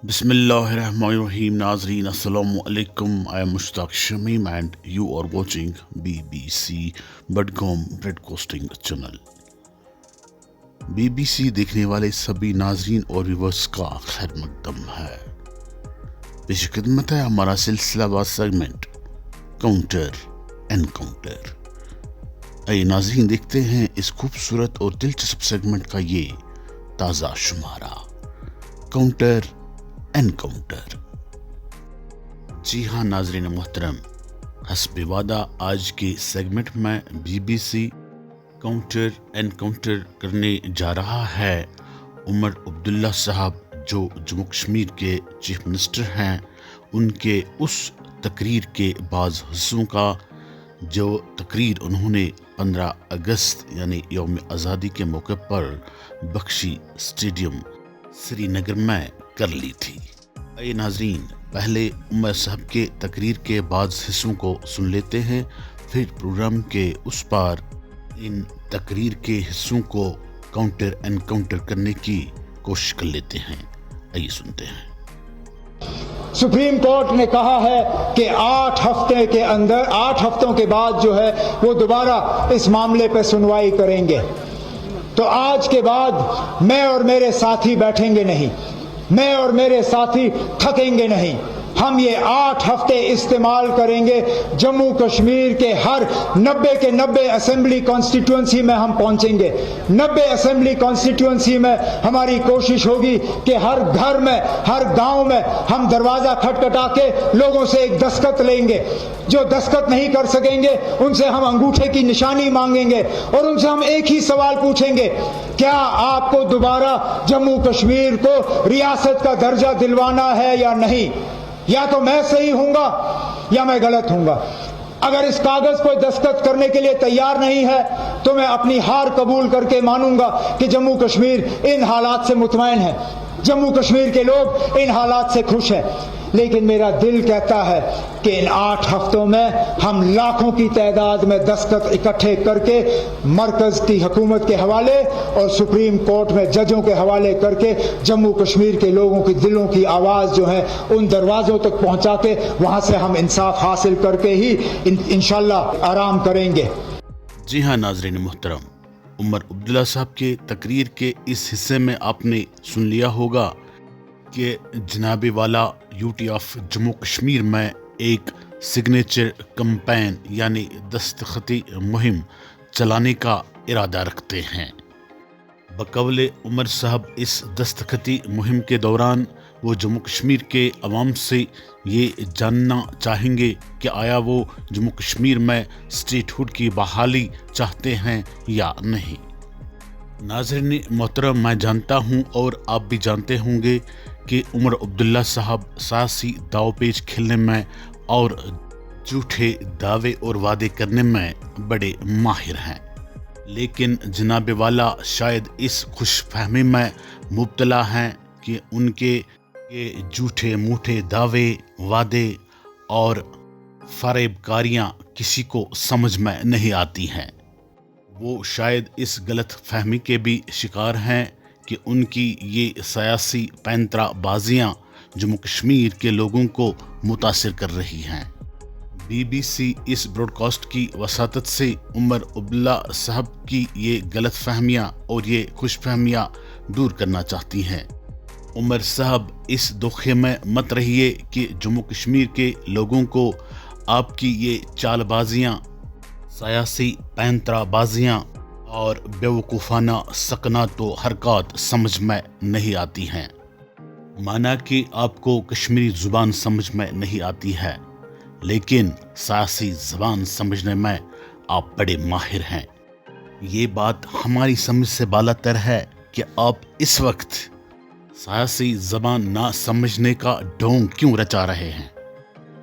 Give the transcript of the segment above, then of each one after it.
Bismillahirrahmanirrahim. Nazreen, Assalamu alaikum. I am Mushtaq Shamim and you are watching BBC Budgom Broadcasting Channel. BBC देखने वाले सभी नाजरीन और viewers का खैर मकदम है। पेश खिदमत है हमारा सिलसिलावार सेगमेंट काउंटर एनकाउंटर। आइए नाजरीन देखते हैं इस खूबसूरत और दिलचस्प सेगमेंट का ये ताज़ा शुमारा काउंटर एनकाउंटर। जी हाँ नाजरीन मोहतरम, हस्बे वादा आज के सेगमेंट में BBC काउंटर एनकाउंटर करने जा रहा है उमर अब्दुल्ला साहब, जो जम्मू कश्मीर के चीफ मिनिस्टर हैं, उनके उस तकरीर के बाज़ हिस्सों का जो तकरीर उन्होंने 15 अगस्त यानी यौम आज़ादी के मौके पर बख्शी स्टेडियम श्रीनगर में कर ली थी। आइए नाजरीन, पहले उमर साहब के तकरीर के बाद हिस्सों को सुन लेते हैं, फिर प्रोग्राम के उस पार इन तकरीर के हिस्सों को काउंटर एनकाउंटर करने की कोशिश कर लेते हैं। आइए सुनते हैं। सुप्रीम कोर्ट ने कहा है कि 8 हफ्तों के बाद जो है वो दोबारा इस मामले पर सुनवाई करेंगे। तो आज के बाद मैं और मेरे साथी बैठेंगे नहीं, मैं और मेरे साथी थकेंगे नहीं। हम ये 8 हफ्ते इस्तेमाल करेंगे जम्मू कश्मीर के हर 90 के 90 असेंबली कॉन्स्टिट्यूंसी में हम पहुंचेंगे। 90 असेंबली कॉन्स्टिट्यूंसी में हमारी कोशिश होगी कि हर घर में, हर गांव में हम दरवाजा खटखटा के लोगों से एक दस्तखत लेंगे। जो दस्तखत नहीं कर सकेंगे उनसे हम अंगूठे की निशानी मांगेंगे और उनसे हम एक ही सवाल पूछेंगे, क्या आपको दोबारा जम्मू कश्मीर को रियासत का दर्जा दिलवाना है या नहीं? या तो मैं सही हूंगा या मैं गलत हूंगा। अगर इस कागज पर दस्तखत करने के लिए तैयार नहीं है तो मैं अपनी हार कबूल करके मानूंगा कि जम्मू कश्मीर इन हालात से मुतमईन है, जम्मू कश्मीर के लोग इन हालात से खुश हैं। लेकिन मेरा दिल कहता है कि इन 8 हफ्तों में हम लाखों की तादाद में दस्तखत इकट्ठे करके मरकज की हुकूमत के हवाले और सुप्रीम कोर्ट में जजों के हवाले करके जम्मू कश्मीर के लोगों की दिलों की आवाज़ जो है उन दरवाज़ों तक पहुंचा के वहां से हम इंसाफ हासिल करके ही इंशाल्लाह आराम करेंगे। जी हाँ नाजरीन मोहतरम, उमर अब्दुल्ला साहब के तकरीर के इस हिस्से में आपने सुन लिया होगा कि जनाबे वाला यूटी ऑफ जम्मू कश्मीर में एक सिग्नेचर कैंपेन यानी दस्तखती मुहिम चलाने का इरादा रखते हैं। बकौले उमर साहब इस दस्तखती मुहिम के दौरान वो जम्मू कश्मीर के अवाम से ये जानना चाहेंगे कि आया वो जम्मू कश्मीर में स्टेटहुड की बहाली चाहते हैं या नहीं। नाज़रीन मोहतरम, मैं जानता हूँ और आप भी जानते होंगे कि उमर अब्दुल्ला साहब सियासी दावपेच खेलने में और झूठे दावे और वादे करने में बड़े माहिर हैं। लेकिन जनाबे वाला शायद इस खुशफहमी में मुब्तला हैं कि उनके ये झूठे मूठे दावे, वादे और फरेबकारियाँ किसी को समझ में नहीं आती हैं। वो शायद इस गलत फहमी के भी शिकार हैं कि उनकी ये सियासी पैंतराबाजियाँ जम्मू कश्मीर के लोगों को मुतासिर कर रही हैं। BBC इस ब्रॉडकास्ट की वसातत से उमर अब्दुल्ला साहब की ये गलत फहमियाँ और ये खुशफहमियाँ दूर करना चाहती हैं। उमर साहब इस धोखे में मत रहिए कि जम्मू कश्मीर के लोगों को आपकी ये चालबाजियाँ, सियासी पैंतराबाजियाँ और बेवकूफ़ाना सकनात व हरकत समझ में नहीं आती हैं। माना कि आपको कश्मीरी ज़ुबान समझ में नहीं आती है, लेकिन सियासी ज़बान समझने में आप बड़े माहिर हैं। ये बात हमारी समझ से बालातर है कि आप इस वक्त सियासी ज़बान ना समझने का ढोंग क्यों रचा रहे हैं।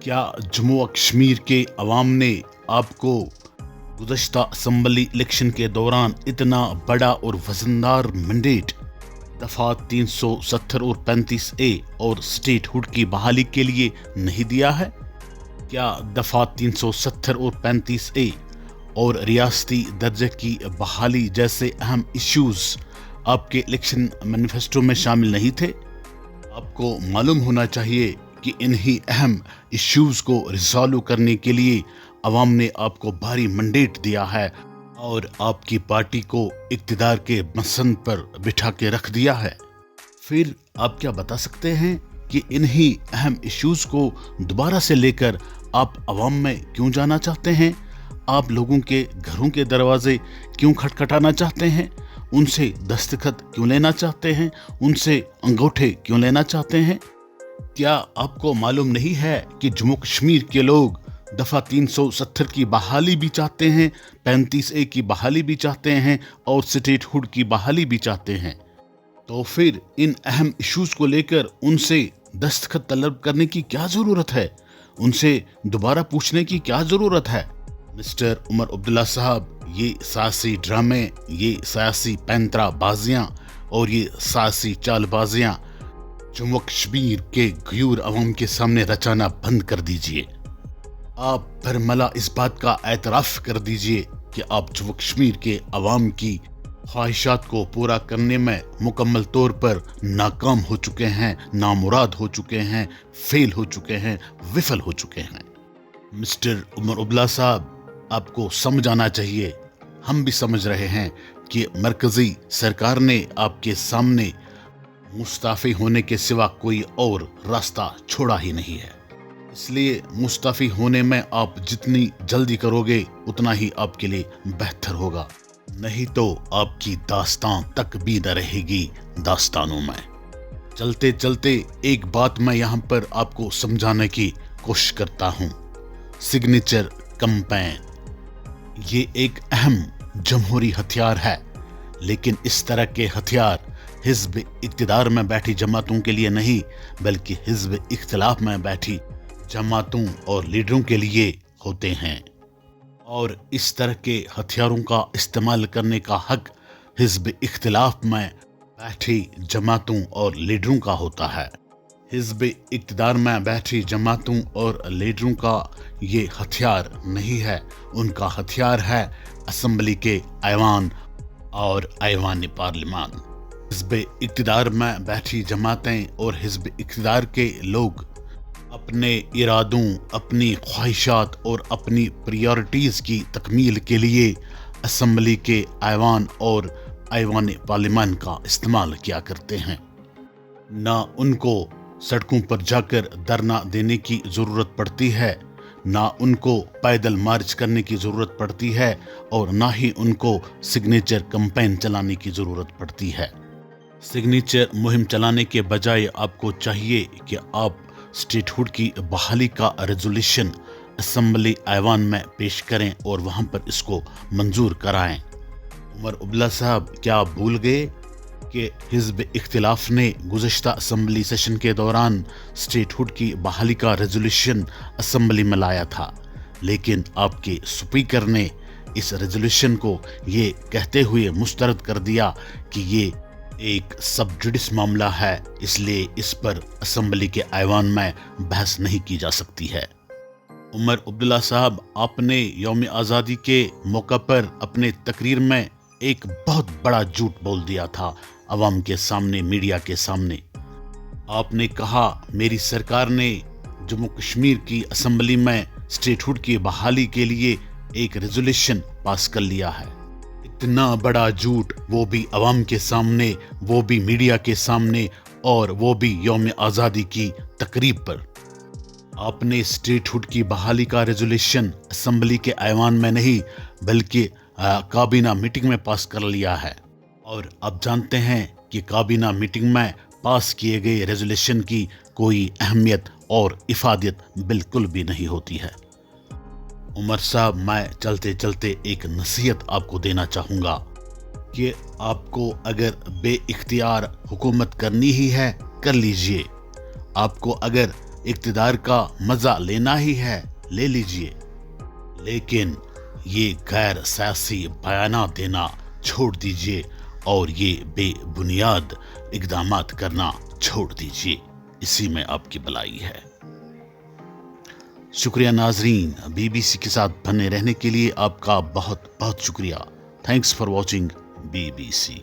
क्या जम्मू कश्मीर के अवाम ने आपको गुज़श्ता असम्बली इलेक्शन के दौरान इतना बड़ा और वजनदार मैंडेट दफ़ा 370 और 35A और स्टेटहुड की बहाली के लिए नहीं दिया है? क्या दफ़ा 370 और 35A और रियासती दर्जे की बहाली जैसे अहम इश्यूज़ आपके इलेक्शन मैनिफेस्टो में शामिल नहीं थे? आपको मालूम होना चाहिए कि इन्हीं अहम इश्यूज को रिजॉल्व करने के लिए अवाम ने आपको भारी मैंडेट दिया है और आपकी पार्टी को इक्तिदार के मसंद पर बिठा के रख दिया है। फिर आप क्या बता सकते हैं कि इन्हीं अहम इश्यूज को दोबारा से लेकर आप अवाम में क्यों जाना चाहते हैं? आप लोगों के घरों के दरवाजे क्यों खटखटाना चाहते हैं? उनसे दस्तखत क्यों लेना चाहते हैं? उनसे अंगूठे क्यों लेना चाहते हैं? क्या आपको मालूम नहीं है कि जम्मू कश्मीर के लोग दफा 370 की बहाली भी चाहते हैं, 35A की बहाली भी चाहते हैं और स्टेटहुड की बहाली भी चाहते हैं? तो फिर इन अहम इश्यूज को लेकर उनसे दस्तखत तलब करने की क्या जरूरत है? उनसे दोबारा पूछने की क्या जरूरत है? मिस्टर उमर अब्दुल्ला साहब, ये सियासी ड्रामे, ये सियासी पैंतराबाजियां और ये सियासी चालबाजियां जम्मू कश्मीर के गयूर अवाम के सामने रचाना बंद कर दीजिए। आप बरमला इस बात का एतराफ कर दीजिए कि आप जम्मू कश्मीर के अवाम की ख्वाहिशात को पूरा करने में मुकम्मल तौर पर नाकाम हो चुके हैं, नामुराद हो चुके हैं, फेल हो चुके हैं, विफल हो चुके हैं। मिस्टर उमर अब्दुल्ला साहब, आपको समझ आना चाहिए, हम भी समझ रहे हैं कि मरकजी सरकार ने आपके सामने मुस्ताफी होने के सिवा कोई और रास्ता छोड़ा ही नहीं है। इसलिए मुस्ताफी होने में आप जितनी जल्दी करोगे उतना ही आपके लिए बेहतर होगा, नहीं तो आपकी दास्तान तक भी न रहेगी दास्तानों में। चलते चलते एक बात मैं यहाँ पर आपको समझाने की कोशिश करता हूँ। सिग्नेचर कैंपेन ये एक अहम जमहूरी हथियार है, लेकिन इस तरह के हथियार हिज़्ब इक़्तिदार में बैठी जमातों के लिए नहीं, बल्कि हिज़्ब इख्तिलाफ में बैठी जमातों और लीडरों के लिए होते हैं। और इस तरह के हथियारों का इस्तेमाल करने का हक हिज़्ब इख्तिलाफ में बैठी जमातों और लीडरों का होता है। हिज़्ब इक़्तिदार में बैठी जमातों और लीडरों का ये हथियार नहीं है, उनका हथियार है असम्बली के ऐवान और ऐवान पार्लिमान। हिज़्ब इक़्तिदार में बैठी जमातें और हिज़्ब इक़्तिदार के लोग अपने इरादों, अपनी ख्वाहिशात और अपनी प्रायोरिटीज़ की तकमील के लिए असम्बली के ऐवान और ऐवान पार्लिमान का इस्तेमाल किया करते हैं। ना उनको सड़कों पर जाकर धरना देने की ज़रूरत पड़ती है, ना उनको पैदल मार्च करने की ज़रूरत पड़ती है और ना ही उनको सिग्नेचर कैंपेन चलाने की ज़रूरत पड़ती है। सिग्नेचर मुहिम चलाने के बजाय आपको चाहिए कि आप स्टेटहुड की बहाली का रेजोल्यूशन असम्बली ऐवान में पेश करें और वहां पर इसको मंजूर कराएं। उमर अब्दुल्ला साहब, क्या आप भूल गए कि हिज़्ब इख्तिलाफ ने गुज़श्ता असम्बली सेशन के दौरान स्टेटहुड की बहाली का रेजोल्यूशन असम्बली में लाया था, लेकिन आपके स्पीकर ने इस रेजोल्यूशन को ये कहते हुए मुस्तरद कर दिया कि ये एक सब जुडिस मामला है, इसलिए इस पर असम्बली के ऐवान में बहस नहीं की जा सकती है। उमर अब्दुल्ला साहब, आपने यौम आज़ादी के मौका पर अपने तकरीर में एक बहुत बड़ा झूठ बोल दिया था अवाम के सामने, मीडिया के सामने। आपने कहा मेरी सरकार ने जम्मू कश्मीर की असम्बली में स्टेटहुड की बहाली के लिए एक रेजोल्यूशन पास कर लिया है। इतना बड़ा झूठ, वो भी अवाम के सामने, वो भी मीडिया के सामने और वो भी यौम आज़ादी की तकरीब पर। आपने स्टेटहुड की बहाली का रेजोल्यूशन असम्बली के ऐवान में नहीं बल्कि काबीना मीटिंग में पास कर लिया है। और आप जानते हैं कि काबीना मीटिंग में पास किए गए रेजोल्यूशन की कोई अहमियत और इफादियत बिल्कुल भी नहीं होती है। उमर साहब, मैं चलते चलते एक नसीहत आपको देना चाहूँगा कि आपको अगर बेइख्तियार हुकूमत करनी ही है, कर लीजिए। आपको अगर इक़्तिदार का मज़ा लेना ही है, ले लीजिए, लेकिन ये गैर सियासी बयानात देना छोड़ दीजिए और ये बेबुनियाद इक़दामात करना छोड़ दीजिए। इसी में आपकी भलाई है। शुक्रिया नाजरीन, BBC के साथ बने रहने के लिए आपका बहुत बहुत शुक्रिया। Thanks for watching BBC।